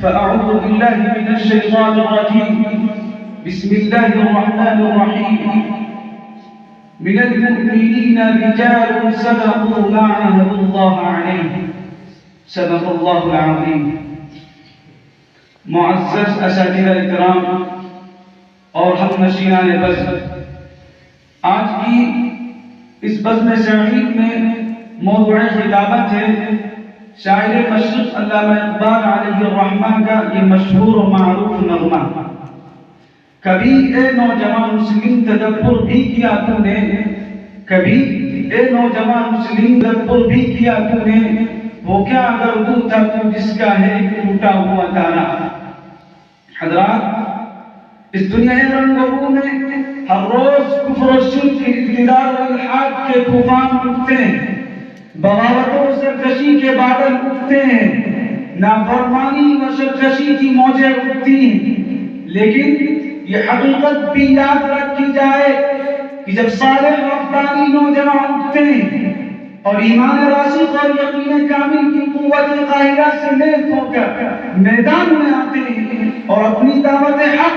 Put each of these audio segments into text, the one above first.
فأعوذ بالله من الشيطان الرجيم بسم الله الرحمن الرحيم من المؤمنين رجال صدقوا ما عاهدوا الله عليه صدق الله العظيم۔ معزز اساتذہ اکرام اور ہم نشینان بزم، آج کی اس بزم سعید میں موضوع خطابت ہے شاعر مشرق علامہ اقبال علیہ الرحمہ کا یہ مشہور و معروف نغمہ۔ کبھی اے نوجوان مسلم تدبر بھی کیا تو نے، کبھی اے نوجوان مسلم تدبر بھی کیا تو نے، وہ کیا گردو تھا تو جس کا ہے ٹوٹا ہوا تارا۔ حضرات، اس دنیا رنگوں میں ہر روز کفر و شرک کے اقتدار و الحاد کے طوفان اٹھتے ہیں، بغاوتوں و سرکشی کے بادل اٹھتے ہیں، نافرمانی و سرکشی کی موجیں اٹھتی ہیں، لیکن یہ حقیقت بھی یاد رکھی جائے کہ جب صالح ربانی نوجوان اٹھتے ہیں اور ایمان راسخ اور یقین کامل کی قوت قاہرہ سے لیس ہو کر میدان میں آتے ہیں اور اپنی دعوت حق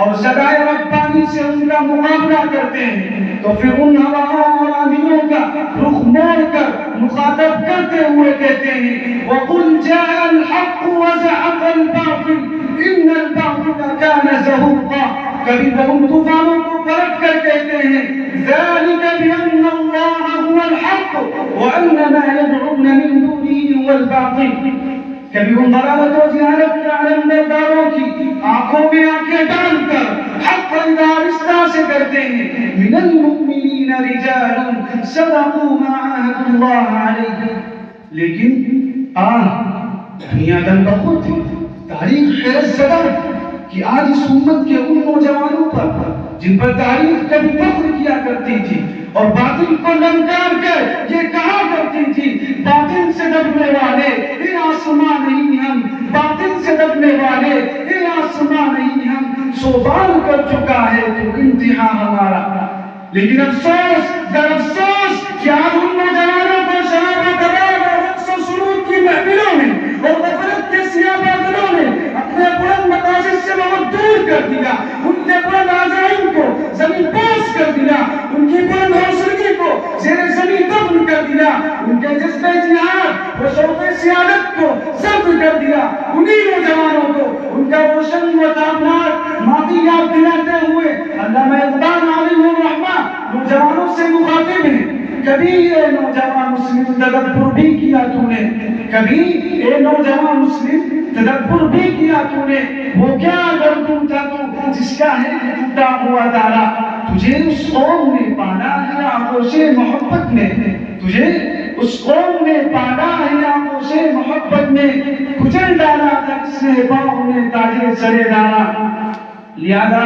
اور صدائے ربانی سے ان کا مقابلہ کرتے ہیں، تو پھر ان ہواؤں اور آندھیوں کا رخ موڑ کر مخاطب کرتے ہوئے کہتے ہیں وَقُلْ جَاءَ الْحَقُّ وَزَهَقَ الْبَاطِلُ إِنَّ الْبَاطِلَ كَانَ زَهُوقًا۔ کبھی وہ ان طوفانوں کو پلٹ کر کہتے ہیں ذَلِكَ بِأَنَّ اللَّهَ هُوَ الْحَقُّ وَأَنَّ مَا يَدْعُونَ مِن دُونِهِ هُوَ الْبَاطِلُ۔ کبھی ان ضلالت و جہالت کے علمبرداروں کی آنکھوں میں آنکھیں ڈال کر حق آہستہ سے کرتے ہیں من المؤمنین رجال صدقوا ما عاهدوا اللہ علیہ۔ لیکن دنیا دن بخود تاریخ حیرت زدہ کہ آج اس امت کے ان نوجوانوں پر جن پر تاریخ کبھی فخر کیا کرتی تھی اور باطل کو للکار کر یہ کہا کرتی تھی باطل سے دبنے والے یہ آسماں نہیں ہم، باطل سے دبنے والے یہ آسماں نہیں ہم، سوال کر چکا ہے تو انتہا ہمارا۔ لیکن افسوس در افسوس کہ آج ان نوجوانوں کو شراب و کباب اور رقص و سرور کی محفلوں میں اور غفلت کے سیاہ بادلوں نے اپنے بلند مقاصد سے بہت دور کر دیا، ان کے بلند عزائم کو زمین پوش کر دیا، ان کی بلند حوصلگی کو زیر زمین دفن کر دیا، ان کے جذبہ جہاد و شوق سیادت کو ضبط کر دیا۔ انہی نوجوانوں کو ان کا روشن و تابناک ماضی یاد دلاتے ہوئے علامہ اقبال علیہ الرحمہ نوجوانوں سے مخاطب ہیں کبھی اے نوجوان مسلم تدبر بھی کیا تو نے، کبھی اے نوجوان مسلم تدبر بھی کیا تو نے، وہ کیا گردوں تھا تو جس کا ہے ٹوٹا ہوا تارا۔ تجھے اس قوم نے پالا ہے آغوش محبت میں، تجھے اس قوم نے پالا ہے آغوش محبت میں، کچل ڈالا تھا کس نے پاؤں میں تاج سر ڈالا۔ لہذا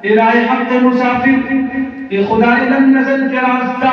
اے رائے حق مسافر، اے خدا لم نزل کے راستہ،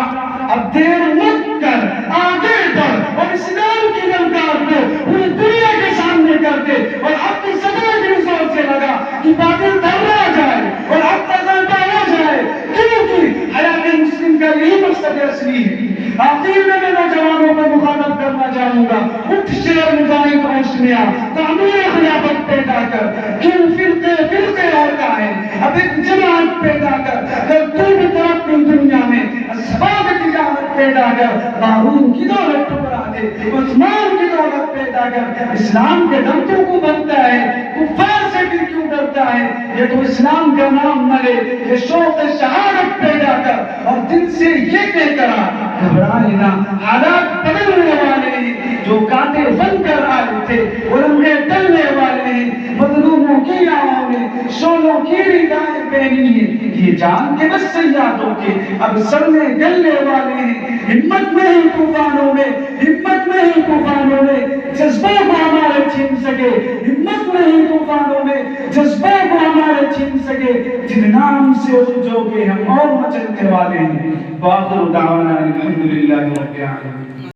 اب دیر مت کر آگے بڑھ اور اسلام کی للکار کو پوری دنیا کے سامنے کر دے اور حق کی صدا کے زور سے لگا کہ باطل دھرا جائے اور حق کا غلبہ ہو جائے، کیونکہ حیات مسلم کا یہی مقصد اصلی ہے۔ آخر میں نوجوانوں کو مخاطب کرنا چاہوں گا، اٹھ شیر مجاہد روشنیاں تعمیر خلافت پیدا کر، کیوں فرقے ہوتا ہے اب ایک جماعت پیدا کر، کر تو بھی ترقی دنیا میں اسباب تجارت پیدا کر، قارون کی دولت ٹکرا دے، عثمان کی دولت پیدا کر، اسلام کے دم تو کو بنتا ہے، کفار سے بھی کیوں ڈرتا ہے، یہ تو اسلام کا نام نہ لے، یہ شوق شہادت پیدا کر اور دل سے یہ کہہ کر گھبرائے نہ، حالات بدلنے والے ہیں، جو کانٹے بن کر آئے تھے وہ لمحے ٹلنے والے ہیں، مظلوموں کی آہوں نے شولوں کی ردائیں پہنی ہیں، یہ جان کے بس سیادوں کے اب سرنے گلنے والے ہیں۔ ہمت نہیں طوفانوں میں، ہمت نہیں طوفانوں میں جذبے کو ہمارے چھین سکے، ہمت نہیں طوفانوں میں جذبے کو ہمارے چھین سکے، جن نام سے اٹھو گے ہم اور مچلنے والے ہیں۔ وآخر دعوانا الحمدللہ رب العالمین۔